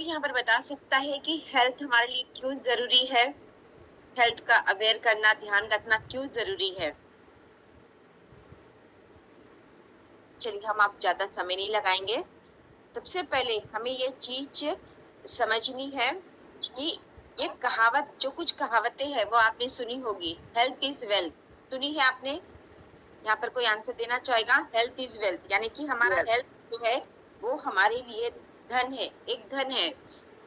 कोई यहाँ पर बता सकता है कि हेल्थ हमारे लिए क्यों जरूरी है? हेल्थ का अवेयर करना, ध्यान रखना क्यों जरूरी है? चलिए, हम आप ज्यादा समय नहीं लगाएंगे। सबसे पहले हमें ये चीज समझनी है कि ये कहावत, जो कुछ कहावतें हैं वो आपने सुनी होगी। हेल्थ इज वेल्थ, सुनी है आपने? यहाँ पर कोई आंसर देना चाहेगा? हेल्थ इज वेल्थ, यानी कि हमारा हेल्थ जो है वो हमारे लिए धन है, एक धन है।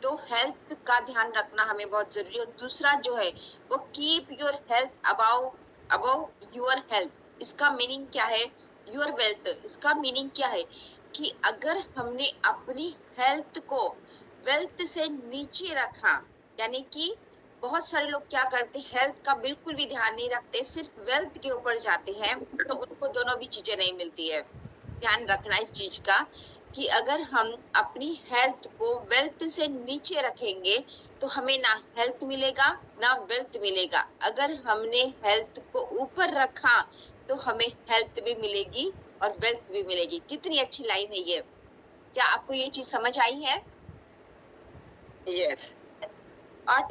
तो हेल्थ का ध्यान रखना हमें बहुत जरूरी है। और दूसरा जो है वो keep your health about about your health. इसका मीनिंग क्या है? योर वेल्थ, इसका मीनिंग क्या है कि अगर हमने अपनी हेल्थ को वेल्थ से नीचे रखा, यानी कि बहुत सारे लोग क्या करते हैं, हेल्थ का बिल्कुल भी ध्यान नहीं रखते, सिर्फ वेल्थ के ऊपर जाते हैं, तो उनको दोनों भी चीजें नहीं मिलती है। ध्यान रखना इस चीज का कि अगर हम अपनी हेल्थ को वेल्थ से नीचे रखेंगे तो हमें ना हेल्थ मिलेगा ना वेल्थ मिलेगा। अगर हमने हेल्थ को ऊपर रखा तो हमें हेल्थ भी मिलेगी और वेल्थ भी मिलेगी। कितनी अच्छी लाइन है ये! क्या आपको ये चीज समझ आई है? यस। और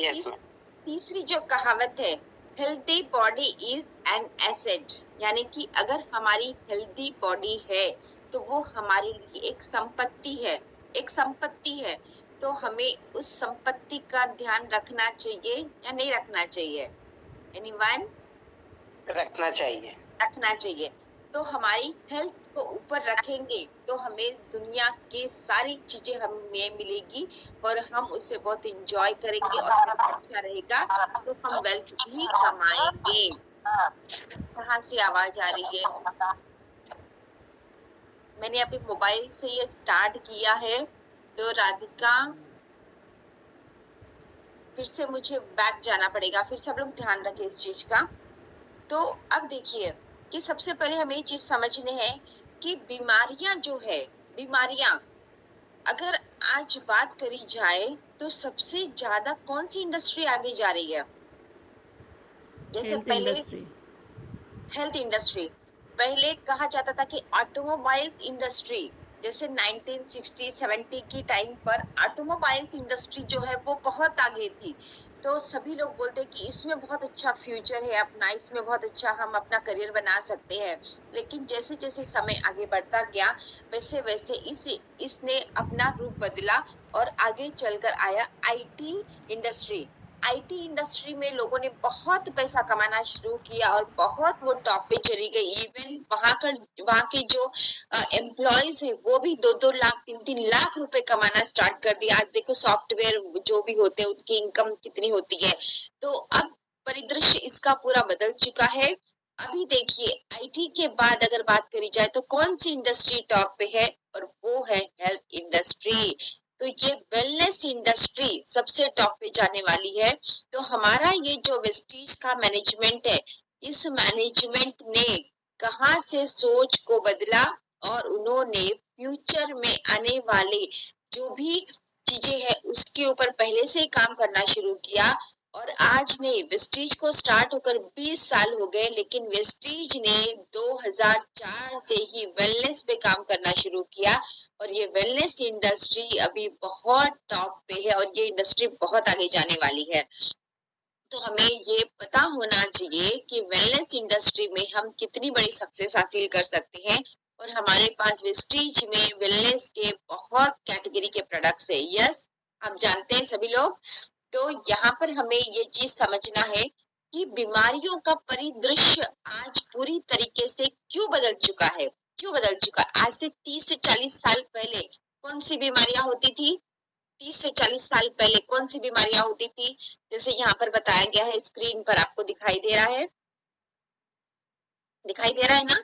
तीसरी जो कहावत है, healthy body is an asset, यानी कि अगर हमारी हेल्दी बॉडी है तो वो हमारे लिए एक संपत्ति है, एक संपत्ति है। तो हमें उस संपत्ति का ध्यान रखना चाहिए या नहीं रखना चाहिए? एनीवन? रखना चाहिए। रखना चाहिए। तो हमारी हेल्थ को ऊपर रखेंगे तो हमें दुनिया की सारी चीजें हमें मिलेगी और हम उसे बहुत एंजॉय करेंगे और अच्छा रहेगा, तो हम वेल्थ भी कमाएंगे। कहाँ से आवाज आ रही है? मैंने अभी मोबाइल से ये स्टार्ट किया है, तो राधिका फिर से मुझे बैक जाना पड़ेगा। फिर सब लोग ध्यान रखें इस चीज का। तो अब देखिए कि सबसे पहले हमें ये चीज समझने है कि बीमारियां जो है, बीमारियां अगर आज बात करी जाए तो सबसे ज्यादा कौन सी इंडस्ट्री आगे जा रही है? जैसे पहले हेल्थ इंडस्ट्री, पहले कहा जाता था कि ऑटोमोबाइल्स इंडस्ट्री, जैसे 1960-70 की टाइम पर ऑटोमोबाइल्स इंडस्ट्री जो है वो बहुत आगे थी। तो सभी लोग बोलते कि इसमें बहुत अच्छा फ्यूचर है अपना, इसमें बहुत अच्छा हम अपना करियर बना सकते हैं। लेकिन जैसे जैसे समय आगे बढ़ता गया वैसे वैसे इसने अपना रूप बदला और आगे चलकर आया आईटी इंडस्ट्री। आईटी इंडस्ट्री में लोगों ने बहुत पैसा कमाना शुरू किया और बहुत वो टॉप पे चली गई। इवन वहां के जो एम्प्लॉयज है वो भी 2-2 लाख 3-3 लाख रुपए कमाना स्टार्ट कर दिया। आज देखो सॉफ्टवेयर जो भी होते हैं उनकी इनकम कितनी होती है। तो अब परिदृश्य इसका पूरा बदल चुका है। अभी देखिए आईटी के बाद अगर बात करी जाए तो कौन सी इंडस्ट्री टॉप पे है? और वो है हेल्थ इंडस्ट्री। तो ये वेलनेस इंडस्ट्री सबसे टॉप पे जाने वाली है। तो हमारा ये जो वेस्टीज का मैनेजमेंट है, इस मैनेजमेंट ने कहाँ से सोच को बदला और उन्होंने फ्यूचर में आने वाले जो भी चीजें हैं उसके ऊपर पहले से ही काम करना शुरू किया। और आज ने वेस्टीज को स्टार्ट होकर 20 साल हो गए, लेकिन वेस्टीज ने 2004 से ही वेलनेस पे काम करना शुरू किया और ये वेलनेस इंडस्ट्री अभी बहुत टॉप पे है और ये इंडस्ट्री बहुत आगे जाने वाली है। तो हमें ये पता होना चाहिए कि वेलनेस इंडस्ट्री में हम कितनी बड़ी सक्सेस हासिल कर सकते हैं। और हमारे पास वेस्टीज में वेलनेस के बहुत कैटेगरी के प्रोडक्ट्स है। यस, हम जानते हैं सभी लोग। तो यहाँ पर हमें ये चीज समझना है कि बीमारियों का परिदृश्य आज पूरी तरीके से क्यों बदल चुका है। क्यों बदल चुका? आज से 30 से 40 साल पहले कौन सी बीमारियां होती थी? 30 से 40 साल पहले कौन सी बीमारियां होती थी? जैसे यहाँ पर बताया गया है, स्क्रीन पर आपको दिखाई दे रहा है, दिखाई दे रहा है ना?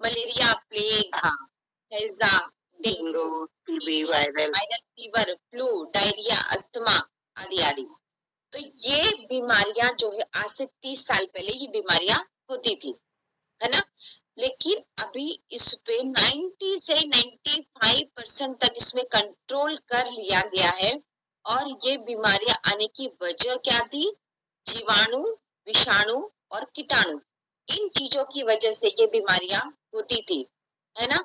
मलेरिया, प्लेग, हैजा, dengue, TB, viral fever, flu, diarrhoea, asthma आदि आदि। तो ये बीमारियां जो है आज से 30 साल पहले ये बीमारियां होती थी, है ना? लेकिन अभी इस पे 90 से 95% तक इसमें कंट्रोल कर लिया गया है। और ये बीमारियां आने की वजह क्या थी? जीवाणु, विषाणु और कीटाणु, इन चीजों की वजह से ये बीमारियां होती थी, है ना?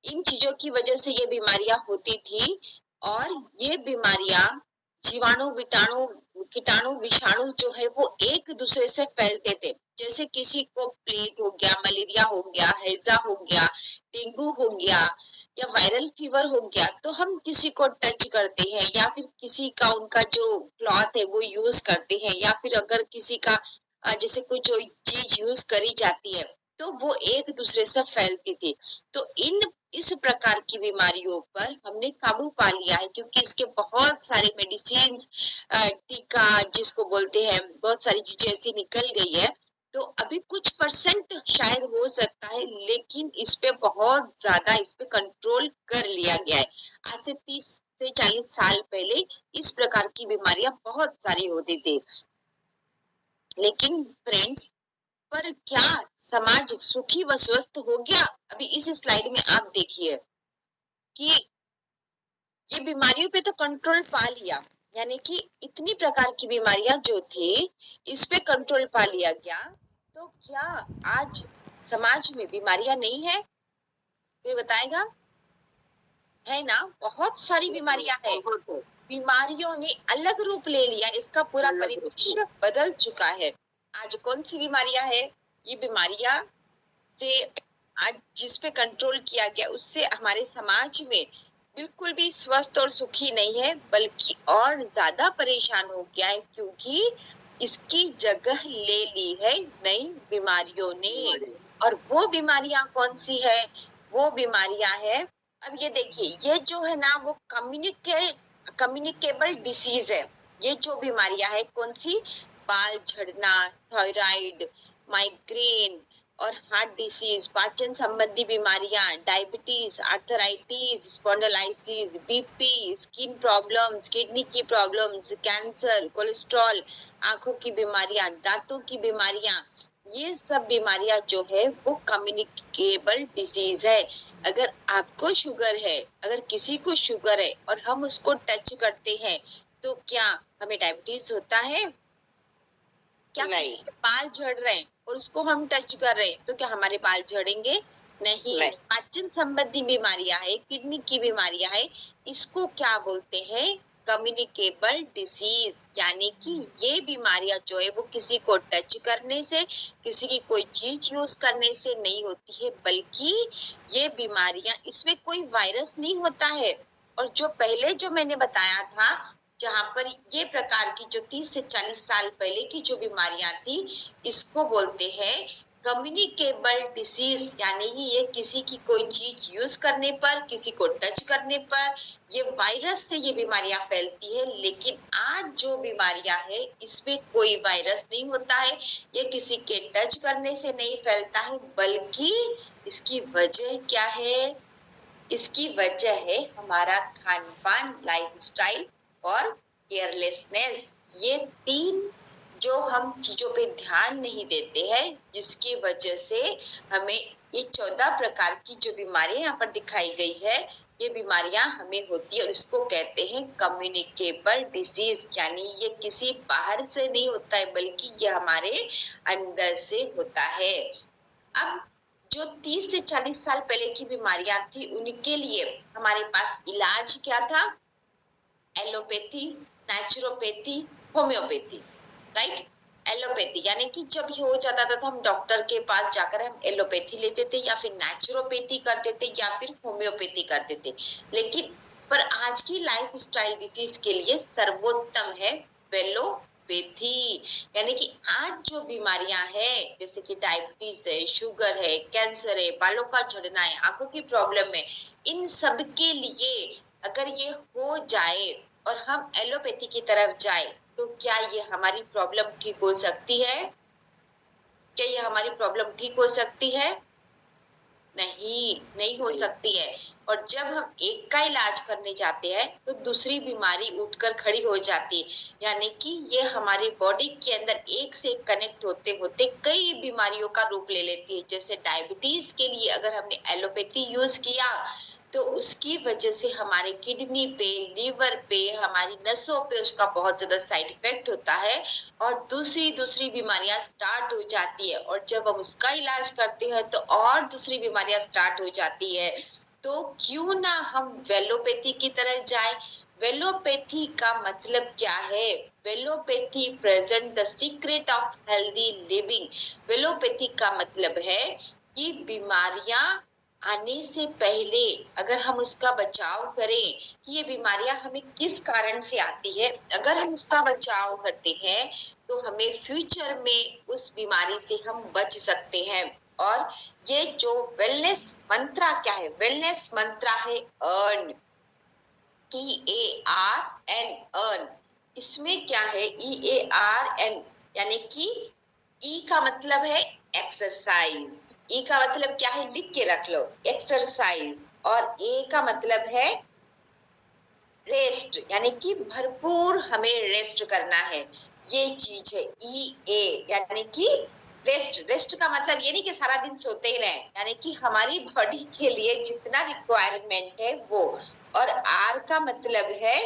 इन चीजों की वजह से ये बीमारियां होती थी। और ये बीमारियां जीवाणु विटाणु कीटाणु विषाणु जो है वो एक दूसरे से फैलते थे। जैसे किसी को प्लेग हो गया, मलेरिया हो गया, हैजा हो गया, डेंगू हो गया या वायरल फीवर हो गया, तो हम किसी को टच करते हैं या फिर किसी का उनका जो क्लॉथ है वो यूज करते हैं, या फिर अगर किसी का जैसे कोई जो चीज यूज करी जाती है तो वो एक दूसरे से फैलती थी। तो इस प्रकार की बीमारियों पर हमने काबू पा लिया है, क्योंकि इसके बहुत सारे मेडिसिन, टीका जिसको बोलते हैं, बहुत सारी चीजें ऐसी निकल गई है। तो अभी कुछ परसेंट शायद हो सकता है, लेकिन इस पे बहुत ज्यादा इस पे कंट्रोल कर लिया गया है। आज से 30 से 40 साल पहले इस प्रकार की बीमारियां बहुत सारी होती थी। लेकिन फ्रेंड्स, पर क्या समाज सुखी व स्वस्थ हो गया? अभी इस स्लाइड में आप देखिए कि ये बीमारियों पे तो कंट्रोल पा लिया, यानी कि इतनी प्रकार की बीमारियां जो थी इस पे कंट्रोल पा लिया गया। तो क्या आज समाज में बीमारियां नहीं है? कोई बताएगा? है ना, बहुत सारी बीमारियां है। बीमारियों ने अलग रूप ले लिया, इसका पूरा परिदृश्य बदल चुका है। आज कौन सी बीमारियां है? ये बीमारियां से आज जिस पे कंट्रोल किया गया उससे हमारे समाज में बिल्कुल भी स्वस्थ और सुखी नहीं है, बल्कि और ज्यादा परेशान हो गया है, क्योंकि इसकी जगह ले ली है नई बीमारियों ने। और वो बीमारियां कौन सी है? वो बीमारियां है, अब ये देखिए, ये जो है ना वो कम्युनिकेबल डिसीज है। ये जो बीमारियां है कौन सी? बाल झड़ना, थायराइड, माइग्रेन और हार्ट डिसीज, पाचन संबंधी बीमारियां, diabetes, arthritis, spondylosis, BP, skin problems, kidney की प्रॉब्लम्स, कैंसर, कोलेस्ट्रॉल, आंखों की बीमारियां, दांतों की बीमारियां, ये सब बीमारियां जो है वो कम्युनिकेबल डिजीज है। अगर आपको शुगर है, अगर किसी को शुगर है और हम उसको टच करते हैं तो क्या हमें डायबिटीज होता है? क्या नहीं। किसी के बाल झड़ रहे हैं और उसको हम टच कर रहे हैं तो क्या हमारे बाल झड़ेंगे? नहीं। नहीं। पाचन संबंधी बीमारियां है, किडनी की बीमारियां है, इसको क्या बोलते हैं? Communicable disease. यानी कि ये बीमारियां जो है वो किसी को टच करने से, किसी की कोई चीज यूज करने से नहीं होती है, बल्कि ये बीमारियां, इसमें कोई वायरस नहीं होता है। और जो पहले जो मैंने बताया था, जहां पर ये प्रकार की जो 30 से 40 साल पहले की जो बीमारियां थी, इसको बोलते हैं कम्युनिकेबल डिसीज। यानी कि ये किसी की कोई चीज यूज करने पर, किसी को टच करने पर ये वायरस से ये बीमारियां फैलती है। लेकिन आज जो बीमारियां है इसमें कोई वायरस नहीं होता है, ये किसी के टच करने से नहीं फैलता है, बल्कि इसकी वजह क्या है? इसकी वजह है हमारा खान पान, लाइफस्टाइल और केयरलेसनेस। ये 3 जो हम चीजों पे ध्यान नहीं देते हैं, जिसकी वजह से हमें ये 14 प्रकार की जो बीमारियां यहाँ पर दिखाई गई है, ये बीमारियां हमें होती है और इसको कहते हैं कम्युनिकेबल डिसीज। यानी ये किसी बाहर से नहीं होता है, बल्कि ये हमारे अंदर से होता है। अब जो 30 से 40 साल पहले की बीमारियां थी, उनके लिए हमारे पास इलाज क्या था? Allopathy, naturopathy, homeopathy, right. Allopathy यानी कि जब ये हो जाता था तो हम डॉक्टर के पास जाकर हम एलोपैथी लेते थे, या फिर नेचुरोपैथी करते थे, या फिर होम्योपैथी करते थे। लेकिन पर आज की लाइफ स्टाइल डिजीज के लिए सर्वोत्तम है वेलोपैथी। यानी कि आज जो बीमारियां हैं, जैसे कि डायबिटीज है, शुगर है, कैंसर है, बालों का झड़ना है, आंखों की प्रॉब्लम है, इन सब के लिए अगर ये हो जाए और हम एलोपैथी की तरफ जाए, तो क्या ये हमारी प्रॉब्लम ठीक हो सकती है? क्या ये हमारी प्रॉब्लम ठीक हो सकती है? नहीं, नहीं हो सकती है। और जब हम एक का इलाज करने जाते हैं तो दूसरी बीमारी उठकर खड़ी हो जाती है। यानी कि ये हमारे बॉडी के अंदर एक से एक कनेक्ट होते होते कई बीमारियों का रूप ले लेती है। जैसे डायबिटीज के लिए अगर हमने एलोपैथी यूज किया तो उसकी वजह से हमारे किडनी पे, लीवर पे, हमारी नसों पे उसका बहुत ज्यादा साइड इफेक्ट होता है और दूसरी दूसरी बीमारियां स्टार्ट हो जाती है। और जब हम उसका इलाज करते हैं तो और दूसरी बीमारियां स्टार्ट हो जाती है। तो क्यों ना हम वेलोपैथी की तरह जाए। वेलोपैथी का मतलब क्या है? Wellopathy present the secret of healthy living. Wellopathy का मतलब है कि बीमारियां आने से पहले अगर हम उसका बचाव करें कि ये बीमारियां हमें किस कारण से आती है, अगर हम इसका बचाव करते हैं तो हमें फ्यूचर में उस बीमारी से हम बच सकते हैं। और ये जो वेलनेस मंत्रा क्या है? वेलनेस मंत्रा है अर्न, EARN, अर्न। इसमें क्या है? EARN यानी कि ई का मतलब है एक्सरसाइज। ई का मतलब क्या है? लिख के रख लो, एक्सरसाइज। और ए का मतलब है रेस्ट, यानी कि भरपूर हमें रेस्ट करना है। ये चीज है EA यानी कि रेस्ट। रेस्ट का मतलब ये नहीं कि सारा दिन सोते ही रहे, यानी कि हमारी बॉडी के लिए जितना रिक्वायरमेंट है वो। और आर का मतलब है,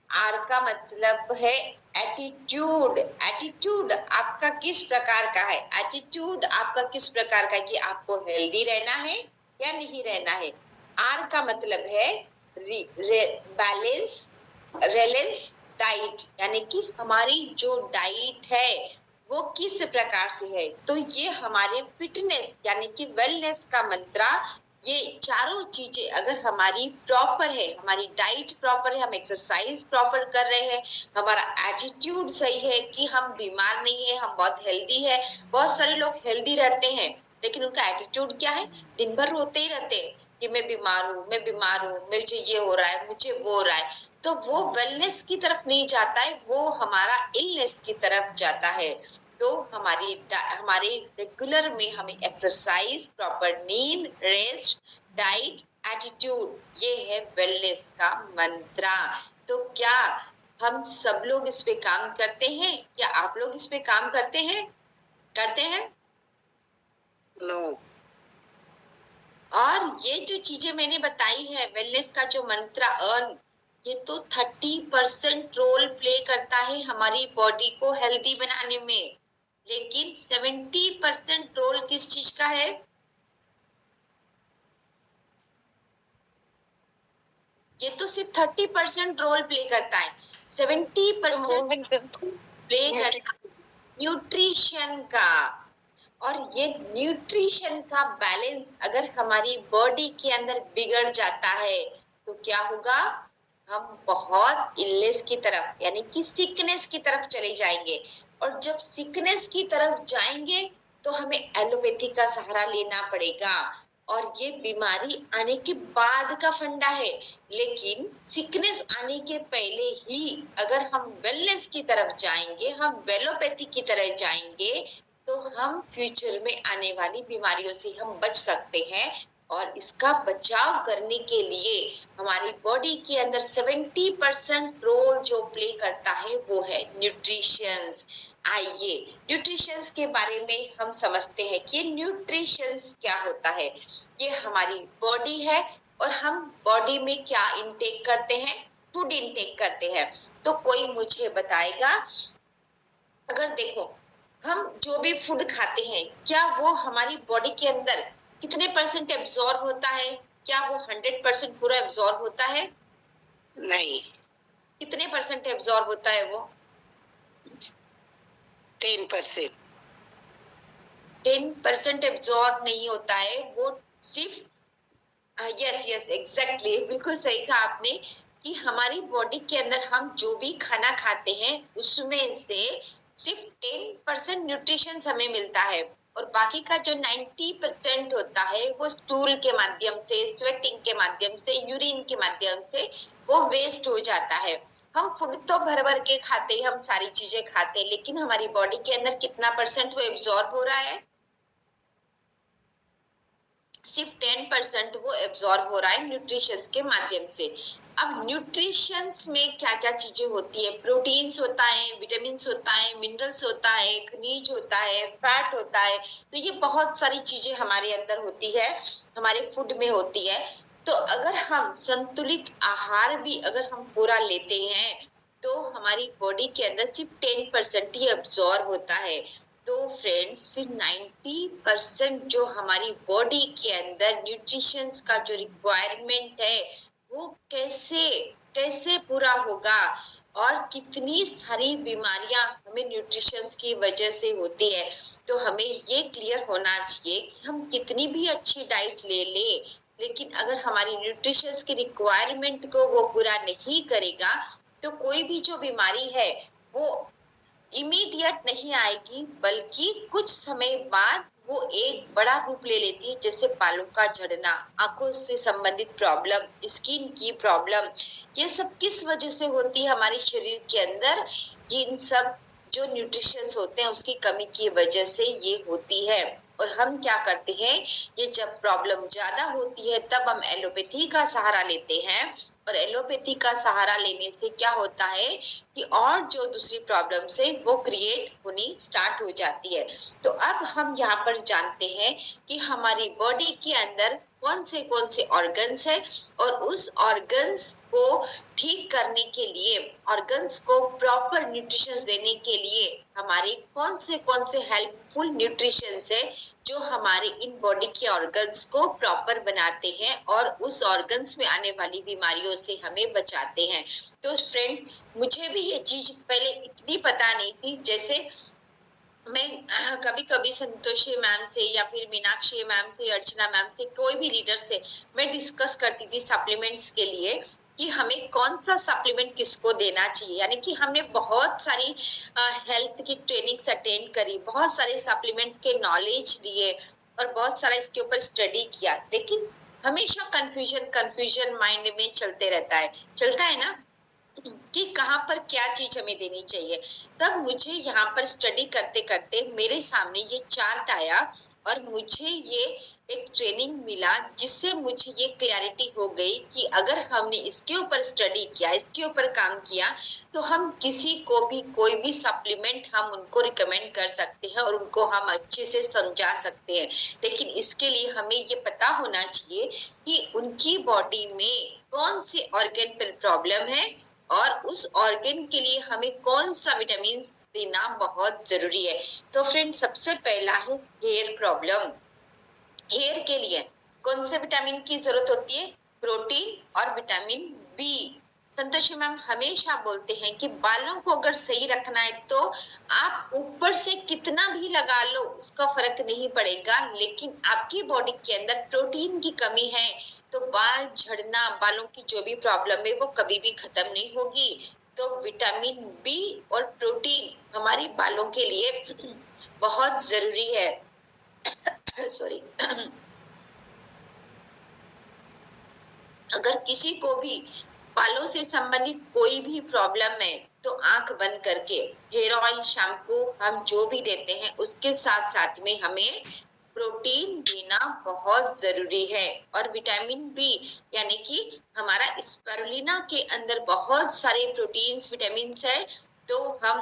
आर का मतलब है एटीट्यूड। एटीट्यूड आपका किस प्रकार का है? एटीट्यूड आपका किस प्रकार का है कि आपको हेल्दी रहना है या नहीं रहना है। आर का मतलब है बैलेंस, रेलेंस डाइट, यानी कि हमारी जो डाइट है वो किस प्रकार से है। तो ये हमारे फिटनेस यानी कि वेलनेस का मंत्रा, ये चारों चीजें अगर हमारी प्रॉपर है, हमारी डाइट प्रॉपर है, हम एक्सरसाइज प्रॉपर कर रहे हैं, हमारा एटीट्यूड सही है कि हम बीमार नहीं है, हम बहुत हेल्दी है। बहुत सारे लोग हेल्दी रहते हैं लेकिन उनका एटीट्यूड क्या है? दिन भर रोते ही रहते हैं कि मैं बीमार हूँ, मैं बीमार हूँ, मुझे ये हो रहा है, मुझे वो हो रहा है। तो वो वेलनेस की तरफ नहीं जाता है, वो हमारा इलनेस की तरफ जाता है। तो हमारे रेगुलर में हमें एक्सरसाइज, प्रॉपर नींद, रेस्ट, डाइट, एटीट्यूड, ये है वेलनेस का मंत्रा। तो क्या हम सब लोग इस पे काम करते हैं? क्या आप लोग इस पे काम करते हैं? करते हैं? नो। और ये जो चीजें मैंने बताई है वेलनेस का जो मंत्र अर्न, ये तो 30% रोल प्ले करता है हमारी बॉडी को हेल्दी बनाने में, लेकिन 70% रोल किस चीज का है? ये तो सिर्फ 30% रोल प्ले करता है, 70% प्ले करता है न्यूट्रिशन का। और ये न्यूट्रिशन का बैलेंस अगर हमारी बॉडी के अंदर बिगड़ जाता है तो क्या होगा? हम बहुत इलनेस की तरफ यानी कि सिकनेस की तरफ चले जाएंगे। और जब सिकनेस की तरफ जाएंगे तो हमें एलोपैथी का सहारा लेना पड़ेगा। और ये बीमारी आने के बाद का फंडा है, लेकिन सिकनेस आने के पहले ही अगर हम वेलनेस की तरफ जाएंगे, हम वेलोपैथी की तरह जाएंगे, तो हम फ्यूचर में आने वाली बीमारियों से हम बच सकते हैं। और इसका बचाव करने के लिए हमारी बॉडी के अंदर 70% रोल जो प्ले करता है वो है न्यूट्रिशंस। आइए न्यूट्रिशंस के बारे में हम समझते हैं कि न्यूट्रिशंस क्या होता है। ये हमारी बॉडी है और हम बॉडी में क्या इनटेक करते हैं? फूड इनटेक करते हैं। तो कोई मुझे बताएगा, अगर देखो हम जो भी फूड खाते हैं क्या वो हमारी बॉडी के अंदर कितने परसेंट एब्जॉर्ब होता है? क्या वो 100% पूरा एब्जॉर्ब होता है? नहीं। कितने परसेंट एब्जॉर्ब होता है वो? 10%। 10% एब्जॉर्ब नहीं होता है, वो सिर्फ यस यस एग्जैक्टली, बिल्कुल सही कहा आपने कि हमारी बॉडी के अंदर हम जो भी खाना खाते हैं उसमें से सिर्फ 10% न्यूट्रिशन हमें मिलता है। और बाकी का जो 90% होता है वो स्टूल के माध्यम से, स्वेटिंग के माध्यम से, यूरिन के माध्यम से वो वेस्ट हो जाता है। हम फूड तो भर भर के खाते हैं, हम सारी चीजें खाते हैं, लेकिन हमारी बॉडी के अंदर कितना परसेंट वो एब्जॉर्ब हो रहा है? सिर्फ 10% वो एब्जॉर्ब हो रहा है न्यूट्रिशंस के माध्यम से। अब न्यूट्रिशंस में क्या क्या चीजें होती है? प्रोटीन्स होता है, विटामिन होता है, मिनरल्स होता है, खनिज होता है, फैट होता है। तो ये बहुत सारी चीजें हमारे अंदर होती है, हमारे फूड में होती है। तो अगर हम संतुलित आहार भी अगर हम पूरा लेते हैं तो हमारी बॉडी के अंदर सिर्फ 10% ही एब्जॉर्ब होता है। तो फ्रेंड्स फिर 90% जो हमारी बॉडी के अंदर न्यूट्रिशंस का जो रिक्वायरमेंट है वो कैसे कैसे पूरा होगा, और कितनी सारी बीमारियां हमें न्यूट्रिशंस की वजह से होती है। तो हमें ये क्लियर होना चाहिए कि हम कितनी भी अच्छी डाइट ले ले, लेकिन अगर हमारी न्यूट्रिशंस की रिक्वायरमेंट को वो पूरा नहीं करेगा तो कोई भी जो बीमारी है वो इमीडिएट नहीं आएगी, बल्कि कुछ समय बाद वो एक बड़ा रूप ले लेती है, जैसे बालों का झड़ना, आंखों से संबंधित प्रॉब्लम, स्किन की प्रॉब्लम। ये सब किस वजह से होती है हमारे शरीर के अंदर? इन सब जो न्यूट्रिशंस होते हैं उसकी कमी की वजह से ये होती है। और हम क्या करते हैं, ये जब प्रॉब्लम ज्यादा होती है तब हम एलोपैथी का सहारा लेते हैं, और एलोपैथी का सहारा लेने से क्या होता है कि और जो दूसरी प्रॉब्लम्स है वो क्रिएट होनी स्टार्ट हो जाती है। तो अब हम यहाँ पर जानते हैं कि हमारी बॉडी के अंदर कौन से ऑर्गन्स है, और उस ऑर्गन्स को ठीक करने के लिए, ऑर्गन्स को प्रॉपर न्यूट्रिशन देने के लिए हमारे कौन से हेल्पफुल न्यूट्रिशंस है जो हमारे इन बॉडी के ऑर्गन्स को प्रॉपर बनाते हैं और उस ऑर्गन्स में आने वाली बीमारियों से हमें बचाते हैं। तो फ्रेंड्स, मुझे भी ये चीज पहले इतनी पता नहीं थी। जैसे मैं कभी कभी संतोषी मैम से या फिर मीनाक्षी मैम से, अर्चना मैम से, कोई भी लीडर से मैं डिस्कस करती थी सप्लीमेंट्स के लिए कि हमें कौन सा सप्लीमेंट किसको देना चाहिए। यानी कि हमने बहुत सारी हेल्थ की ट्रेनिंग्स अटेंड करी, बहुत सारे सप्लीमेंट्स के नॉलेज लिए और बहुत सारा इसके ऊपर स्टडी किया, लेकिन हमेशा कंफ्यूजन माइंड में चलता है ना कि कहाँ पर क्या चीज हमें देनी चाहिए। तब मुझे यहाँ पर स्टडी करते करते मेरे सामने ये चार्ट आया और मुझे ये एक ट्रेनिंग मिला, जिससे मुझे ये क्लैरिटी हो गई कि अगर हमने इसके ऊपर स्टडी किया, इसके ऊपर काम किया, तो हम किसी को भी कोई भी सप्लीमेंट हम उनको रिकमेंड कर सकते हैं और उनको हम अच्छे से समझा सकते हैं। लेकिन इसके लिए हमें ये पता होना चाहिए कि उनकी बॉडी में कौन से ऑर्गन पर प्रॉब्लम है और उस ऑर्गन के लिए हमें कौन सा विटामिन देना बहुत जरूरी है। तो फ्रेंड, सबसे पहला है हेयर प्रॉब्लम। हेयर के लिए कौन से विटामिन की जरूरत होती है? प्रोटीन और विटामिन बी। संतोषी मैम हमेशा बोलते हैं कि बालों को अगर सही रखना है तो आप ऊपर से कितना भी लगा लो उसका फर्क नहीं पड़ेगा, लेकिन आपकी बॉडी के अंदर प्रोटीन की कमी है तो बाल झड़ना, बालों की जो भी प्रॉब्लम है वो कभी भी खत्म नहीं होगी। तो विटामिन बी और प्रोटीन हमारे बालों के लिए बहुत जरूरी है। सॉरी। अगर किसी को भी बालों से संबंधित कोई भी प्रॉब्लम है तो आंख बंद करके हेयर ऑयल, शैम्पू हम जो भी देते हैं उसके साथ साथ में हमें प्रोटीन देना बहुत जरूरी है। और विटामिन बी यानी कि हमारा स्पिरुलिना के अंदर बहुत सारे प्रोटीन्स, विटामिन्स है, तो हम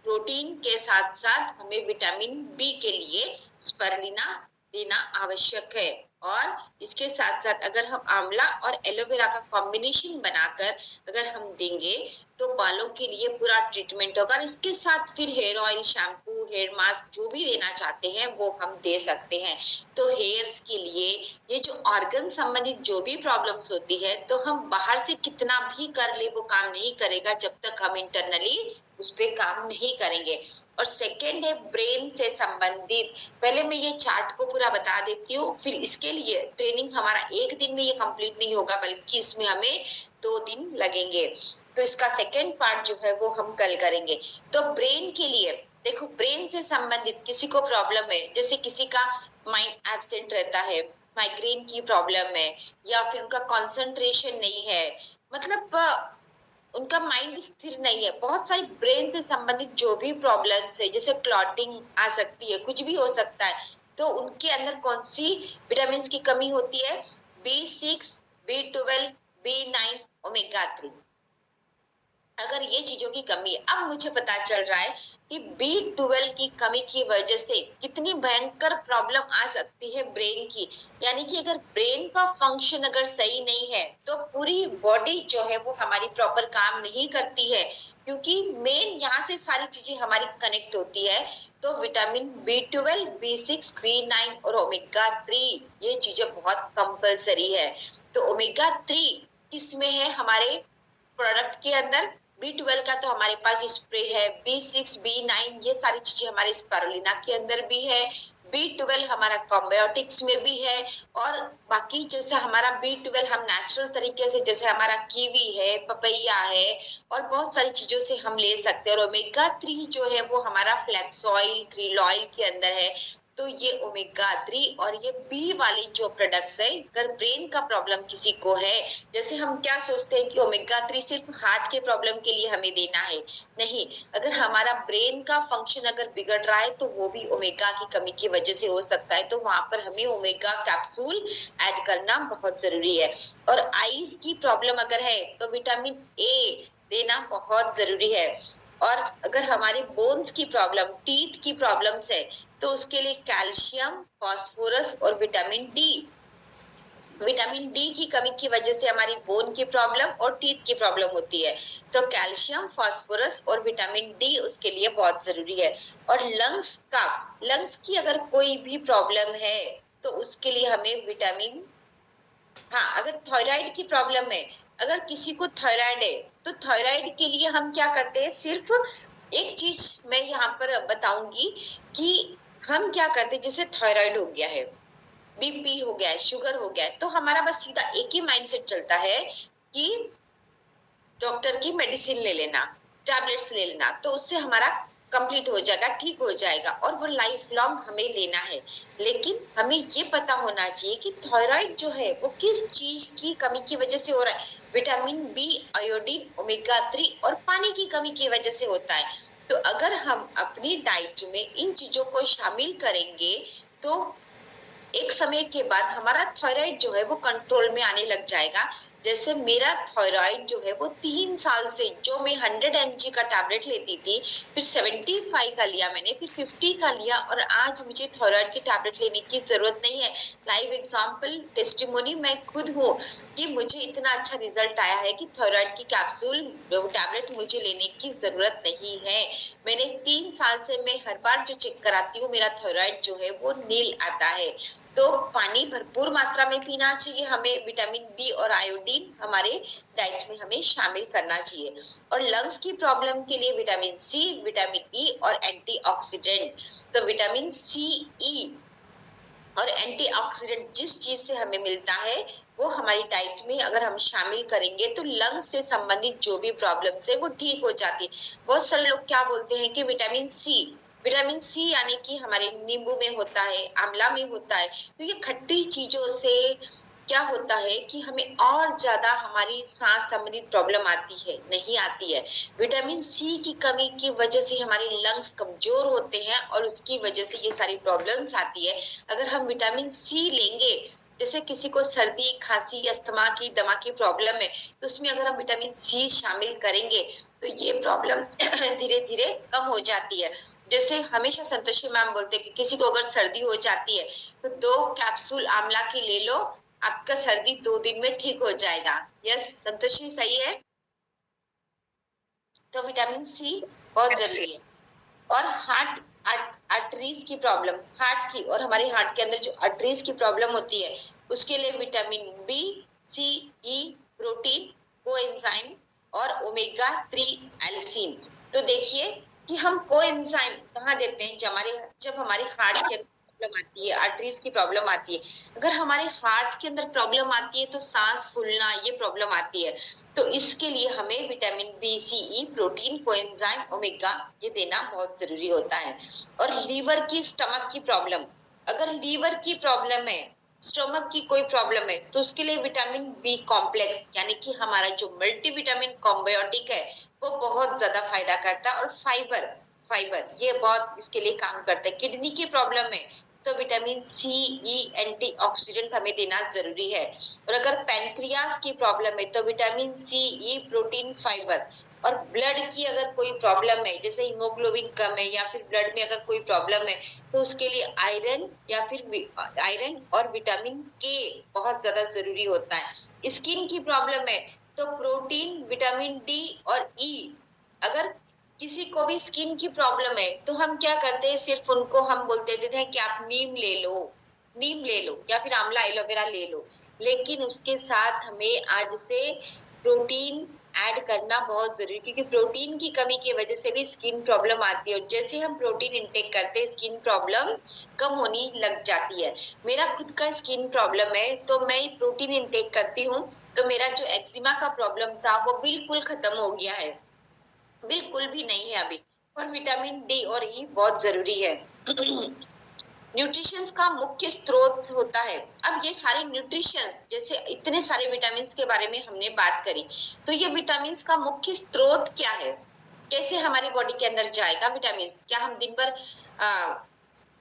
प्रोटीन के साथ साथ हमें विटामिन बी के लिए स्पिरुलिना देना आवश्यक है। और इसके साथ साथ अगर हम आंवला और एलोवेरा का कॉम्बिनेशन बनाकर अगर हम देंगे तो बालों के लिए पूरा ट्रीटमेंट होगा। और इसके साथ फिर hair oil, shampoo, hair mask जो भी देना चाहते हैं वो हम दे सकते हैं। तो हेयर्स के लिए ये जो ऑर्गन संबंधित जो भी प्रॉब्लम्स होती है, तो हम बाहर से कितना भी कर ले वो काम नहीं करेगा जब तक हम इंटरनली उस पे काम नहीं करेंगे। और सेकेंड है ब्रेन से संबंधित। पहले मैं ये चार्ट को पूरा बता देती हूँ, फिर इसके लिए ट्रेनिंग हमारा एक दिन में ये कंप्लीट नहीं होगा, बल्कि इसमें हमें 2 दिन लगेंगे। तो इसका सेकेंड पार्ट जो है वो हम कल करेंगे। तो ब्रेन के लिए देखो, ब्रेन से संबंधित किसी को प्रॉब्लम है, जैसे किसी का माइंड एब्सेंट रहता है, माइग्रेन की प्रॉब्लम है, या फिर उनका कंसंट्रेशन नहीं है, मतलब उनका माइंड स्थिर नहीं है, बहुत सारी ब्रेन से संबंधित जो भी प्रॉब्लम्स है, जैसे क्लॉटिंग आ सकती है, कुछ भी हो सकता है, तो उनके अंदर कौन सी विटामिन की कमी होती है? B6, B12, B9, omega 3। अगर ये चीजों की कमी है, अब मुझे पता चल रहा है कि B12 की कमी की वजह से कितनी भयंकर प्रॉब्लम आ सकती है ब्रेन की। यानी कि अगर ब्रेन का फंक्शन अगर सही नहीं है तो पूरी बॉडी जो है वो हमारी प्रॉपर काम नहीं करती है, क्योंकि मेन यहाँ से सारी चीजें हमारी कनेक्ट होती है। तो विटामिन B12, B6, B9 और ओमेगा 3 ये चीजें बहुत कंपलसरी है। तो ओमेगा 3 किसमें है हमारे प्रोडक्ट के अंदर? B12 का तो हमारे पास स्प्रे है, B6, B9 ये सारी चीजें हमारे स्पारुलिना के अंदर भी है, B12 हमारा कॉम्बायोटिक्स में भी है, और बाकी जैसे हमारा B12 हम नेचुरल तरीके से, जैसे हमारा कीवी है, पपैया है, और बहुत सारी चीजों से हम ले सकते हैं। और ओमेगा 3 जो है वो हमारा फ्लैक्स ऑयल, क्रिल ऑयल के अंदर है। तो ये ओमेगा 3 और ये बी वाली जो प्रोडक्ट्स है, अगर ब्रेन का प्रॉब्लम किसी को है, जैसे हम क्या सोचते हैं कि ओमेगा 3 सिर्फ हार्ट के प्रॉब्लम के लिए हमें देना है, नहीं, अगर हमारा ब्रेन का फंक्शन अगर बिगड़ रहा है तो वो भी ओमेगा की कमी की वजह से हो सकता है। तो वहां पर हमें ओमेगा कैप्सूल ऐड करना बहुत जरूरी है। और आईज की प्रॉब्लम अगर है तो विटामिन ए देना बहुत जरूरी है। और अगर हमारे बोन्स की प्रॉब्लम, टीथ की प्रॉब्लम्स है, तो उसके लिए कैल्शियम, फास्फोरस और विटामिन डी। विटामिन डी की कमी की वजह से हमारी बोन की प्रॉब्लम और टीथ की प्रॉब्लम होती है। तो कैल्शियम, फास्फोरस और विटामिन डी उसके लिए बहुत जरूरी है। और लंग्स की अगर कोई भी प्रॉब्लम है तो उसके लिए हमें विटामिन, हाँ, अगर थायराइड की प्रॉब्लम है, अगर किसी को थायराइड है तो थायराइड के लिए हम क्या करते हैं, सिर्फ एक चीज मैं यहाँ पर बताऊंगी कि हम क्या करते हैं, जैसे थायराइड हो गया है, बीपी हो गया है, शुगर हो गया है, तो हमारा बस सीधा एक ही माइंडसेट चलता है कि डॉक्टर की मेडिसिन ले लेना, टैबलेट्स ले लेना, तो उससे हमारा कंप्लीट हो जाएगा, ठीक हो जाएगा, और वो लाइफ लॉन्ग हमें लेना है। लेकिन हमें ये पता होना चाहिए कि थायराइड जो है वो किस चीज की कमी की वजह से हो रहा है। विटामिन बी, आयोडीन, ओमेगा 3 और पानी की कमी की वजह से होता है। तो अगर हम अपनी डाइट में इन चीजों को शामिल करेंगे तो एक समय के बाद हमारा थायराइड जो है वो कंट्रोल में आने लग जाएगा। जैसे मेरा थायराइड जो है वो 3 साल से, जो मैं 100 mg का टैबलेट लेती थी, फिर 75 का लिया मैंने, फिर 50 का लिया, और आज मुझे थायराइड की टैबलेट लेने की जरूरत नहीं है। लाइव एग्जांपल, टेस्टिमोनी मैं खुद हूँ कि मुझे इतना अच्छा रिजल्ट आया है कि थायराइड की कैप्सूल टैबलेट मुझे लेने की जरूरत नहीं है। मैंने 3 साल से मैं हर बार जो चेक कराती हूँ मेरा थायराइड जो है वो नील आता है। तो पानी भरपूर मात्रा में पीना चाहिए हमें, विटामिन बी और आयोडीन हमारे डाइट में हमें शामिल करना चाहिए। और लंग्स की प्रॉब्लम के लिए विटामिन सी, विटामिन ई और एंटीऑक्सीडेंट। तो विटामिन सी, ई और एंटीऑक्सीडेंट जिस चीज से हमें मिलता है वो हमारी डाइट में अगर हम शामिल करेंगे तो लंग्स से संबंधित जो भी प्रॉब्लम्स है वो ठीक हो जाती है। बहुत सारे लोग क्या बोलते हैं कि विटामिन सी यानी कि हमारे नींबू में होता है, आंवला में होता है, तो ये खट्टी चीजों से क्या होता है कि हमें और ज्यादा हमारी सांस संबंधित प्रॉब्लम आती है, नहीं आती है। विटामिन सी की कमी की वजह से हमारे लंग्स कमजोर होते हैं और उसकी वजह से ये सारी प्रॉब्लम्स आती है। अगर हम विटामिन सी लेंगे, जैसे किसी को सर्दी, खांसी, अस्थमा की, दमा की प्रॉब्लम है, तो उसमें अगर हम विटामिन सी शामिल करेंगे तो ये प्रॉब्लम धीरे धीरे कम हो जाती है। जैसे हमेशा संतोषी मैम बोलते हैं कि किसी को अगर सर्दी हो जाती है तो 2 कैप्सूल आंवला की ले लो, आपका सर्दी 2 दिन में ठीक हो जाएगा। यस संतोषी, सही है। तो विटामिन सी बहुत जरूरी है। और हार्ट आर्टरीज की प्रॉब्लम, हार्ट की, और हमारे हार्ट के अंदर जो आर्टरीज की प्रॉब्लम होती है उसके लिए विटामिन बी, सी, ई, प्रोटीन, कोएंजाइम और ओमेगा 3 एल्सिन। तो देखिए कि हम कोएंजाइम कहाँ देते हैं, जब हमारे हार्ट के अंदर प्रॉब्लम आती है, आर्टरीज की प्रॉब्लम आती है। अगर हमारे हार्ट के अंदर प्रॉब्लम आती है तो सांस फूलना ये प्रॉब्लम आती है। तो इसके लिए हमें विटामिन बी, सी, ई, प्रोटीन, कोएंजाइम, ओमेगा ये देना बहुत जरूरी होता है। और लीवर की, स्टमक की प्रॉब्लम, अगर लीवर की प्रॉब्लम है, स्टमक की कोई प्रॉब्लम है, तो उसके लिए विटामिन बी कॉम्प्लेक्स यानी कि हमारा जो मल्टीविटामिन कॉम्बायोटिक है वो बहुत ज्यादा फायदा करता है। और फाइबर फाइबर ये बहुत इसके लिए काम करता है। किडनी की प्रॉब्लम है तो विटामिन सी, ई, एंटीऑक्सीडेंट हमें देना जरूरी है। और अगर पैंक्रियास की प्रॉब्लम है तो विटामिन सी, ई, प्रोटीन, फाइबर। और ब्लड की अगर कोई प्रॉब्लम है, जैसे हीमोग्लोबिन कम है या फिर ब्लड में अगर कोई प्रॉब्लम है, तो उसके लिए आयरन या फिर आयरन और विटामिन के बहुत ज्यादा जरूरी होता है। स्किन की प्रॉब्लम है तो प्रोटीन, विटामिन डी और ई। अगर किसी को भी स्किन की प्रॉब्लम है तो हम क्या करते हैं, सिर्फ उनको हम बोलते देते हैं कि आप नीम ले लो, नीम ले लो या फिर आंवला एलोवेरा ले लो, लेकिन उसके साथ हमें आज से प्रोटीन ऐड करना बहुत जरूरी, क्योंकि प्रोटीन की कमी की वजह से भी स्किन प्रॉब्लम आती है, और जैसे हम प्रोटीन इंटेक करते हैं स्किन प्रॉब्लम कम होनी लग जाती है। मेरा खुद का स्किन प्रॉब्लम है तो मैं प्रोटीन इंटेक करती हूँ, तो मेरा जो एक्जिमा का प्रॉब्लम था वो बिल्कुल खत्म हो गया है, बिल्कुल भी नहीं है अभी। और विटामिन डी और ई बहुत जरूरी है। न्यूट्रिशंस का मुख्य स्रोत होता है। अब ये सारे न्यूट्रिशन, जैसे इतने सारे विटामिन के बारे में हमने बात करी, तो ये विटामिन का मुख्य स्रोत क्या है, कैसे हमारी बॉडी के अंदर जाएगा विटामिन? क्या हम दिन भर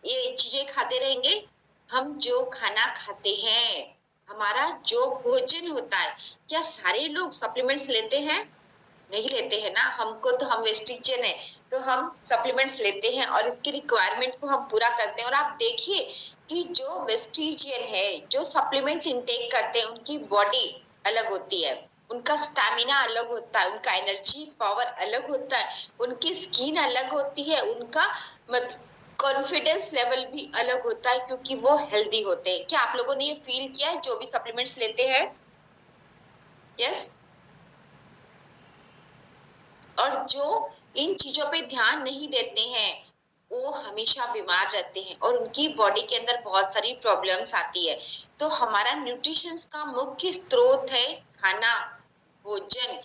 ये चीजें खाते रहेंगे? हम जो खाना खाते हैं, हमारा जो भोजन होता है, क्या सारे लोग सप्लीमेंट्स लेते हैं? नहीं लेते हैं ना। हमको तो, हम वेस्टिजियन है तो हम सप्लीमेंट्स लेते हैं और इसकी रिक्वायरमेंट को हम पूरा करते हैं। और आप देखिए कि जो वेस्टिजियन है, जो सप्लीमेंट्स इंटेक करते हैं, उनकी बॉडी अलग होती है, उनका स्टैमिना अलग होता है, उनका एनर्जी पावर अलग होता है, उनकी स्किन अलग होती है, उनका कॉन्फिडेंस लेवल भी अलग होता है, क्योंकि वो हेल्दी होते हैं। क्या आप लोगों ने ये फील किया है जो भी सप्लीमेंट्स लेते हैं? यस। और जो इन चीजों पे ध्यान नहीं देते हैं वो हमेशा बीमार रहते हैं और उनकी बॉडी के अंदर बहुत सारी प्रॉब्लम्स आती है। तो हमारा न्यूट्रिशन का मुख्य स्रोत है खाना, भोजन।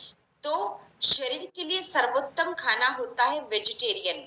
तो शरीर के लिए सर्वोत्तम खाना होता है वेजिटेरियन।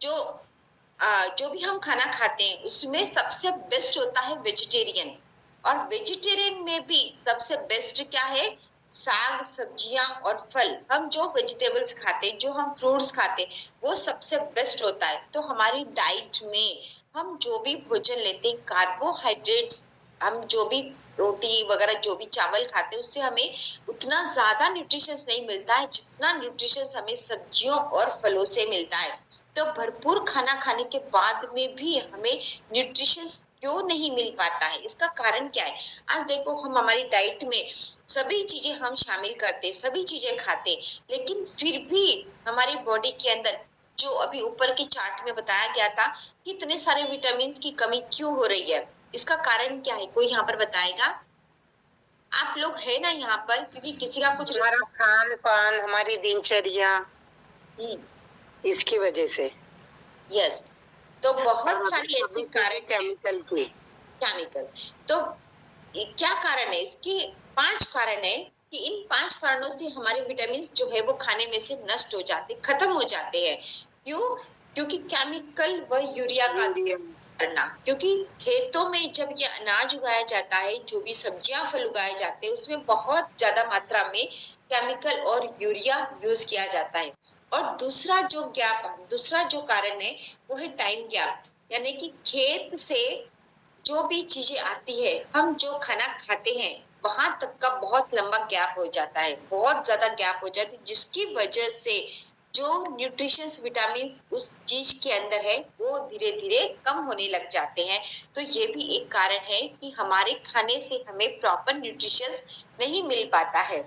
जो भी हम खाना खाते हैं उसमें सबसे बेस्ट होता है वेजिटेरियन। और वेजिटेरियन में भी सबसे बेस्ट क्या है? साग, सब्जियां और फल। हम जो वेजिटेबल्स खाते हैं, जो हम फ्रूट्स खाते हैं, वो सबसे बेस्ट होता है। तो हमारी डाइट में हम जो भी भोजन लेते हैं, कार्बोहाइड्रेट्स, हम जो भी रोटी वगैरह, जो भी चावल खाते हैं, उससे हमें उतना ज्यादा न्यूट्रिशन नहीं मिलता है जितना न्यूट्रिशन हमें सब्जियों और फलों से मिलता है। तो भरपूर खाना खाने के बाद में भी हमें न्यूट्रिशन क्यों नहीं मिल पाता है? इसका कारण क्या है? आज देखो, हम हमारी डाइट में सभी चीजें हम शामिल करते, सभी चीजें खाते, लेकिन फिर भी हमारी बॉडी के अंदर, जो अभी ऊपर की चार्ट में बताया गया था, कि इतने सारे विटामिन की कमी क्यों हो रही है, इसका कारण क्या है? कोई यहाँ पर बताएगा? आप लोग है ना यहाँ पर? क्योंकि किसी का कुछ हमारा खान पान, हमारी दिनचर्या, इसकी वजह से। यस। तो बहुत सारी ऐसी कारण, केमिकल। तो क्या कारण है इसकी? 5 कारण है कि इन 5 कारणों से हमारे विटामिन जो है वो खाने में से नष्ट हो जाते, खत्म हो जाते हैं। क्यों? क्योंकि केमिकल व यूरिया का करना। क्योंकि खेतों में जब ये अनाज उगाया जाता है, जो भी सब्जियां फल उगाए जाते हैं, उसमें बहुत ज्यादा मात्रा में केमिकल और यूरिया यूज किया जाता है। और दूसरा जो कारण है वो है टाइम गैप, यानी कि खेत से जो भी चीजें आती है, हम जो खाना खाते हैं, वहां तक का बहुत लंबा गैप हो जाता है, बहुत ज्यादा गैप हो जाती है, जिसकी वजह से जो न्यूट्रिशंस विटामिन उस चीज के अंदर है वो धीरे धीरे कम होने लग जाते हैं। तो ये भी एक कारण है कि हमारे खाने से हमें प्रॉपर न्यूट्रिशंस नहीं मिल पाता है।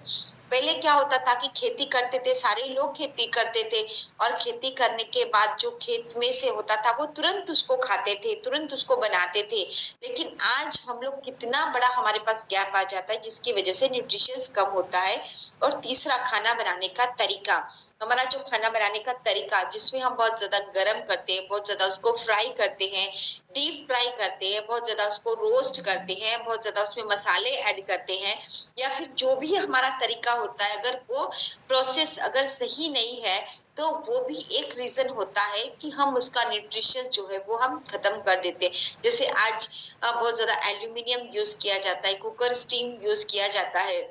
पहले क्या होता था कि खेती करते थे, सारे लोग खेती करते थे, और खेती करने के बाद जो खेत में से होता था वो तुरंत उसको खाते थे, तुरंत उसको बनाते थे। लेकिन आज हम लोग, कितना बड़ा हमारे पास गैप आ जाता है, जिसकी वजह से न्यूट्रिशंस कम होता है। और तीसरा, खाना बनाने का तरीका। हमारा जो खाना बनाने का तरीका, जिसमें हम बहुत ज्यादा गर्म करते हैं, बहुत ज्यादा उसको फ्राई करते हैं, डीप फ्राई करते हैं, बहुत ज्यादा उसको रोस्ट करते हैं, बहुत ज्यादा उसमें मसाले ऐड करते हैं, या फिर जो भी हमारा तरीका होता है, अगर वो प्रोसेस अगर सही नहीं है, तो वो भी एक रीजन होता है कि हम उसका न्यूट्रिशन जो है वो हम खत्म कर देते हैं। जैसे आज बहुत ज्यादा एल्यूमिनियम यूज किया जाता है, कुकर स्टीम यूज किया जाता है,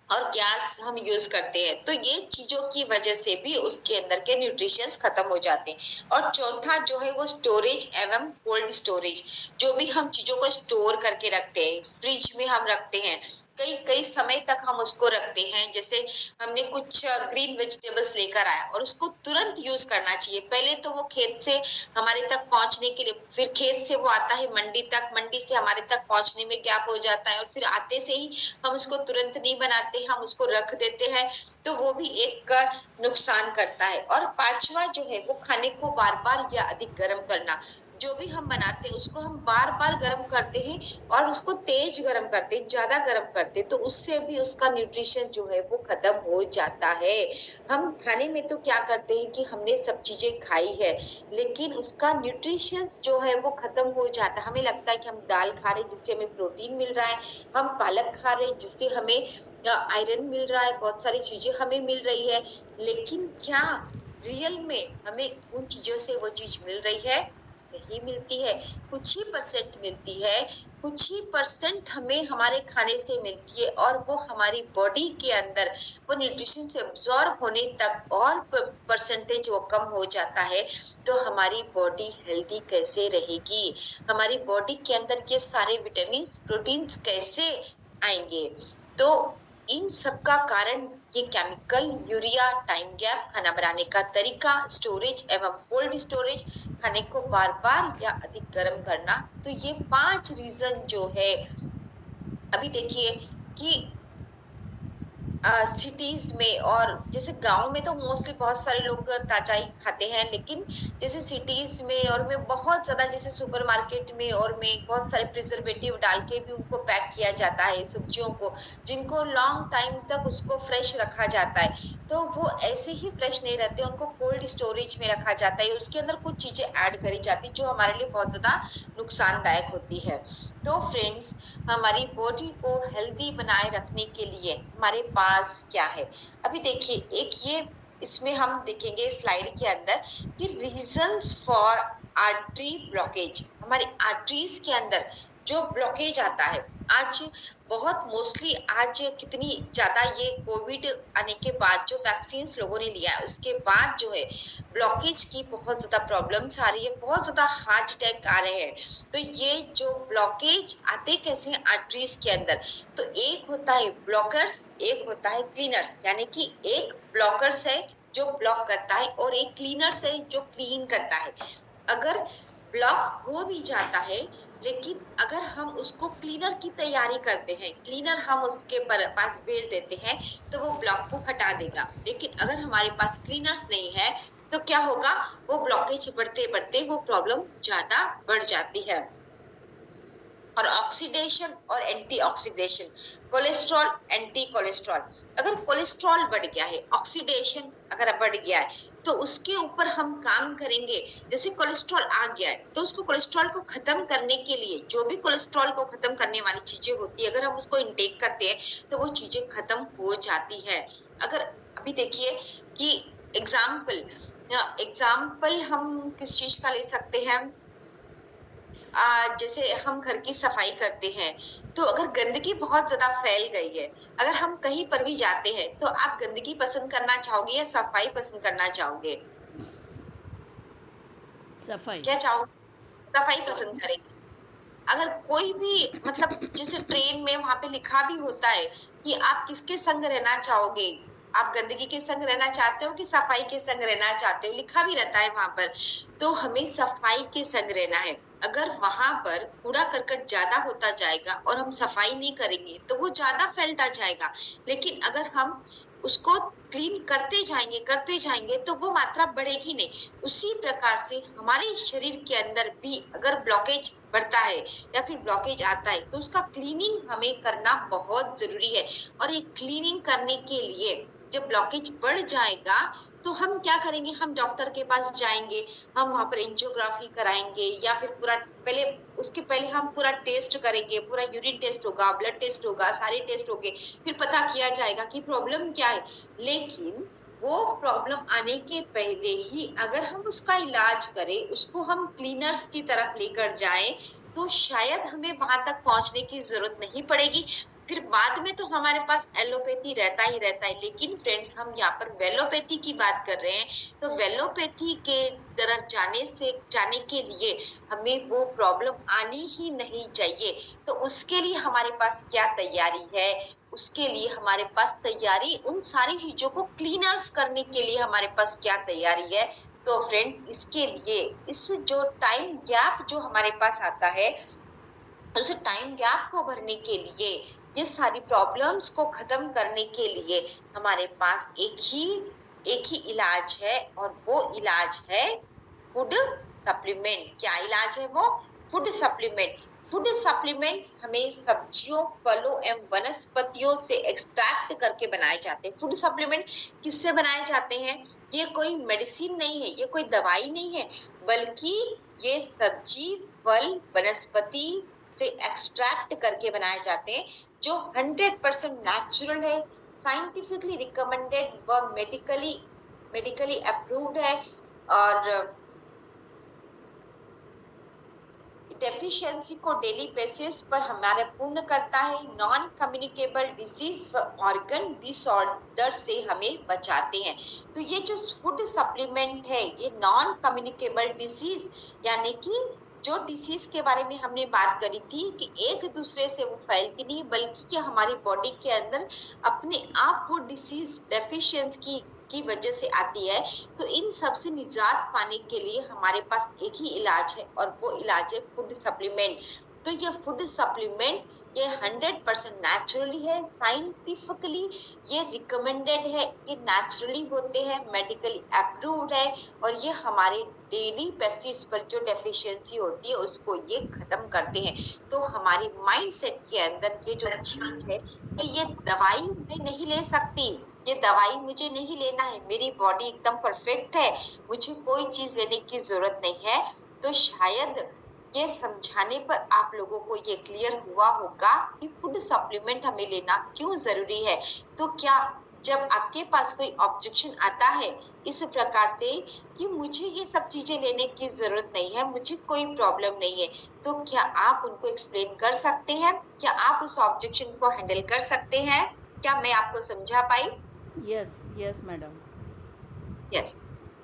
और गैस हम यूज करते हैं, तो ये चीजों की वजह से भी उसके अंदर के न्यूट्रिशंस खत्म हो जाते हैं। और चौथा जो है वो स्टोरेज एवं कोल्ड स्टोरेज। जो भी हम चीजों को स्टोर करके रखते हैं, फ्रिज में हम रखते हैं, कई कई समय तक हम उसको रखते हैं। जैसे हमने कुछ ग्रीन वेजिटेबल्स लेकर आया और उसको तुरंत यूज करना चाहिए। पहले तो वो खेत से हमारे तक पहुंचने के लिए, फिर खेत से वो आता है मंडी तक, मंडी से हमारे तक पहुंचने में गैप हो जाता है और फिर आते से ही हम उसको तुरंत नहीं बनाते, हम उसको रख देते हैं, तो वो भी एक नुकसान करता है। और पांचवा जो है वो खाने को बार बार या अधिक गर्म करना। जो भी हम बनाते हैं उसको हम बार बार गर्म करते हैं और उसको तेज गर्म करते हैं, ज्यादा गर्म करते हैं, तो उससे भी उसका न्यूट्रिशन जो है वो खत्म हो जाता है। हम खाने में तो क्या करते हैं कि हमने सब चीजें खाई है, लेकिन उसका न्यूट्रिशन जो है वो खत्म हो जाता है। हमें लगता है कि हम दाल खा रहे हैं जिससे हमें प्रोटीन मिल रहा है, हम पालक खा रहे हैं जिससे हमें आयरन मिल रहा है, बहुत सारी चीजें हमें मिल रही है, लेकिन क्या रियल में हमें उन चीजों से वो चीज मिल रही है? नहीं मिलती है। कुछ ही परसेंट मिलती है, कुछ ही परसेंट हमें हमारे खाने से मिलती है और वो हमारी बॉडी के अंदर वो न्यूट्रिशन से अब्सॉर्ब होने तक और परसेंटेज वो कम हो जाता है। तो हमारी बॉडी हेल्दी कैसे रहेगी? हमारी बॉडी के अंदर ये सारे विटामिन प्रोटीन्स कैसे आएंगे? तो इन सब का कारण ये केमिकल, यूरिया, टाइम गैप, खाना बनाने का तरीका, स्टोरेज एवं कोल्ड स्टोरेज, खाने को बार बार या अधिक गर्म करना। तो ये 5 रीजन जो है, अभी देखिए कि सिटीज में और जैसे गांव में तो मोस्टली बहुत सारे लोग ताजा ही खाते हैं, लेकिन जैसे सिटीज में और में बहुत ज्यादा, जैसे सुपरमार्केट में और में बहुत सारे प्रिजर्वेटिव डाल के भी उनको पैक किया जाता है सब्जियों को, जिनको लॉन्ग टाइम तक उसको फ्रेश रखा जाता है, तो वो ऐसे ही फ्रेश नहीं रहते, उनको कोल्ड स्टोरेज में रखा जाता है। उसके अंदर कुछ चीजें ऐड करी जाती जो हमारे लिए बहुत ज्यादा नुकसानदायक होती है। तो फ्रेंड्स, हमारी बॉडी को हेल्दी बनाए रखने के लिए हमारे पास क्या है? अभी देखिए, एक ये इसमें हम देखेंगे स्लाइड के अंदर कि रीजंस फॉर आर्टरी ब्लॉकेज। हमारी आर्टरीज के अंदर जो ब्लॉकेज आता है, आज बहुत मोस्टली, आज कितनी ज्यादा ये कोविड आने के बाद जो वैक्सीन लोगों ने लिया है उसके बाद जो है ब्लॉकेज की बहुत ज्यादा प्रॉब्लम्स आ रही है, बहुत ज्यादा हार्ट अटैक आ रहे हैं। तो ये जो ब्लॉकेज आते कैसे हैं आर्टरीज के अंदर? तो एक होता है ब्लॉकर्स, एक होता है क्लीनर्स। यानी कि एक ब्लॉकर्स है जो ब्लॉक करता है और एक क्लीनर्स है जो क्लीन करता है। अगर ब्लॉक हो भी जाता है, लेकिन अगर हम उसको क्लीनर की तैयारी करते हैं, क्लीनर हम उसके पास भेज देते हैं, तो वो ब्लॉक को हटा देगा। लेकिन अगर हमारे पास क्लीनर्स नहीं है तो क्या होगा? वो ब्लॉकेज बढ़ते बढ़ते वो प्रॉब्लम ज्यादा बढ़ जाती है। और ऑक्सीडेशन और anti oxidation, cholesterol, anti cholesterol. अगर कोलेस्ट्रॉल बढ़ गया है, ऑक्सीडेशन अगर बढ़ गया है, तो उसके ऊपर हम काम करेंगे। जैसे कोलेस्ट्रॉल आ गया है तो उसको, कोलेस्ट्रॉल को खत्म करने के लिए जो भी कोलेस्ट्रॉल को खत्म करने वाली चीजें होती है, अगर हम उसको इनटेक करते हैं तो वो चीजें खत्म हो जाती है। अगर अभी देखिए कि एग्जाम्पल हम किस चीज का ले सकते हैं? जैसे हम घर की सफाई करते हैं, तो अगर गंदगी बहुत ज्यादा फैल गई है, अगर हम कहीं पर भी जाते हैं, तो आप गंदगी पसंद करना चाहोगे या सफाई पसंद करना चाहोगे? सफाई। क्या चाहोगे? सफाई पसंद करेंगे। अगर कोई भी, मतलब जैसे ट्रेन में वहां पे लिखा भी होता है कि आप किसके संग रहना चाहोगे, आप गंदगी के संग रहना चाहते हो कि सफाई के संग रहना चाहते हो, लिखा भी रहता है वहां पर। तो हमें सफाई के संग रहना है। अगर वहां पर कूड़ा करकट ज्यादा होता जाएगा और हम सफाई नहीं करेंगे तो वो ज्यादा फैलता जाएगा। लेकिन अगर हम उसको क्लीन करते जाएंगे तो वो मात्रा बढ़ेगी नहीं। उसी प्रकार से हमारे शरीर के अंदर भी अगर ब्लॉकेज बढ़ता है या फिर ब्लॉकेज आता है, तो उसका क्लीनिंग हमें करना बहुत जरूरी है। और ये क्लीनिंग करने के लिए जब ब्लॉकेज बढ़ जाएगा तो हम क्या करेंगे? हम डॉक्टर के पास जाएंगे, हम वहां पर एंजियोग्राफी कराएंगे, या फिर उसके पहले हम पूरा टेस्ट करेंगे, पूरा यूरिन टेस्ट होगा, ब्लड टेस्ट होगा, सारे टेस्ट होंगे, फिर पता किया जाएगा कि प्रॉब्लम क्या है। लेकिन वो प्रॉब्लम आने के पहले ही अगर हम उसका इलाज करें, उसको हम क्लीनर्स की तरफ लेकर जाएं, तो शायद हमें वहां तक पहुंचने की जरूरत नहीं पड़ेगी। फिर बाद में तो हमारे पास एलोपैथी रहता ही रहता है, लेकिन फ्रेंड्स हम यहाँ पर वेलोपैथी की बात कर रहे हैं। तो वेलोपैथी के तरफ जाने के लिए हमें वो प्रॉब्लम आनी ही नहीं चाहिए। तो उसके लिए हमारे पास क्या तैयारी है? उसके लिए हमारे पास तैयारी, उन सारी चीजों को क्लीनर्स करने के लिए हमारे पास क्या तैयारी है? तो फ्रेंड्स इसके लिए, इस जो टाइम गैप जो हमारे पास आता है, उस टाइम गैप को भरने के लिए, ये सारी प्रॉब्लम्स को खत्म करने के लिए हमारे पास एक ही इलाज है, और वो इलाज है फूड सप्लीमेंट। क्या इलाज है वो? Food supplement. फूड सप्लीमेंट्स हमें सब्जियों, फलों एवं वनस्पतियों से एक्सट्रैक्ट करके बनाए जाते हैं। फूड सप्लीमेंट किससे बनाए जाते हैं? ये कोई मेडिसिन नहीं है, ये कोई दवाई नहीं है, बल्कि ये सब्जी, फल, वनस्पति से एक्सट्रैक्ट करके बनाए जाते हैं, जो 100% नेचुरल है, साइंटिफिकली रिकमेंडेड व मेडिकली अप्रूव्ड है, और डेफिशिएंसी को डेली बेसिस पर हमारे पूर्ण करता है। नॉन कम्युनिकेबल डिजीज व ऑर्गन डिसऑर्डर से हमें बचाते हैं। तो ये जो फूड सप्लीमेंट है, ये नॉन कम्युनिकेबल डिजीज, यानी कि जो डिसीज के बारे में हमने बात करी थी कि एक दूसरे से वो फैलती नहीं, बल्कि ये हमारी बॉडी के अंदर अपने आप वो डिसीज डेफिशिएंसी की वजह से आती है। तो इन सब से निजात पाने के लिए हमारे पास एक ही इलाज है, और वो इलाज है फूड सप्लीमेंट। तो ये फूड सप्लीमेंट ये 100% नेचुरली है, साइंटिफिकली ये रिकमेंडेड है, ये नेचुरली होते हैं, मेडिकली अप्रूव्ड है, और ये हमारे डेली बेसिस पर जो डेफिशिएंसी होती है उसको ये खत्म करते हैं। तो हमारे माइंडसेट के अंदर ये जो चीज है कि ये दवाई मैं नहीं ले सकती, ये दवाई मुझे नहीं लेना है, मेरी बॉडी एकदम परफेक्ट है, मुझे कोई चीज लेने की जरूरत नहीं है। तो शायद ये समझाने पर आप लोगों को ये क्लियर हुआ होगा कि फूड सप्लीमेंट हमें लेना क्यों जरूरी है। तो क्या जब आपके पास कोई ऑब्जेक्शन आता है इस प्रकार से कि मुझे ये सब चीजें लेने की जरूरत नहीं है, मुझे कोई प्रॉब्लम नहीं है, तो क्या आप उनको एक्सप्लेन कर सकते हैं? क्या आप उस ऑब्जेक्शन को हैंडल कर सकते हैं? क्या मैं आपको समझा पाई? Yes madam. यस।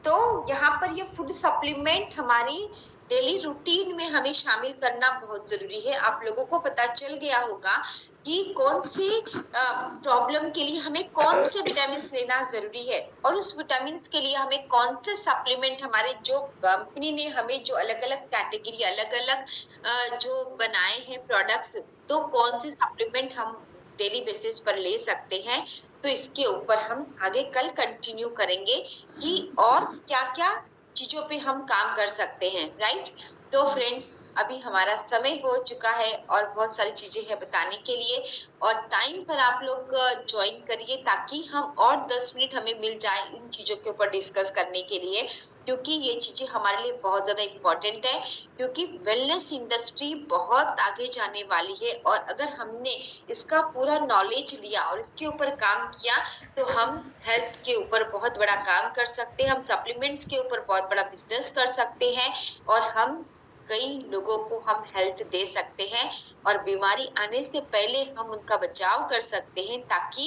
तो यहाँ पर ये फूड सप्लीमेंट हमारी डेली रूटीन में हमें शामिल करना बहुत जरूरी है। आप लोगों को पता चल गया होगा कि कौन सी प्रॉब्लम के लिए हमें कौन से विटामिन लेना जरूरी है, और उस विटामिन के लिए हमें कौन से सप्लीमेंट, हमारे जो कंपनी ने हमें जो अलग अलग कैटेगरी, अलग अलग जो बनाए हैं प्रोडक्ट्स, तो कौन से सप्लीमेंट हम डेली बेसिस पर ले सकते हैं। तो इसके ऊपर हम आगे कल कंटिन्यू करेंगे कि और क्या क्या चीजों पे हम काम कर सकते हैं, राइट। तो फ्रेंड्स अभी हमारा समय हो चुका है और बहुत सारी चीजें हैं बताने के लिए, और टाइम पर आप लोग ज्वाइन करिए ताकि हम और 10 मिनट हमें मिल जाए इन चीजों के ऊपर डिस्कस करने के लिए, क्योंकि ये चीजें हमारे लिए बहुत ज्यादा इम्पोर्टेंट है। क्योंकि वेलनेस इंडस्ट्री बहुत आगे जाने वाली है, और अगर हमने इसका पूरा नॉलेज लिया और इसके ऊपर काम किया तो हम हेल्थ के ऊपर बहुत बड़ा काम कर सकते हैं, हम सप्लीमेंट्स के ऊपर बहुत बड़ा बिजनेस कर सकते हैं, और हम कई लोगों को हम हेल्थ दे सकते हैं, और बीमारी आने से पहले हम उनका बचाव कर सकते हैं ताकि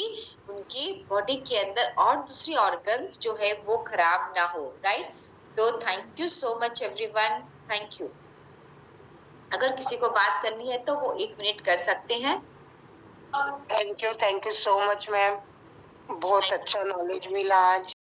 उनकी बॉडी के अंदर और दूसरी ऑर्गन्स जो है वो खराब ना हो, राइट। तो thank you so much everyone, thank you. अगर किसी को बात करनी है तो वो 1 मिनट कर सकते हैं। Thank you so much ma'am, बहुत अच्छा नॉलेज मिला आज।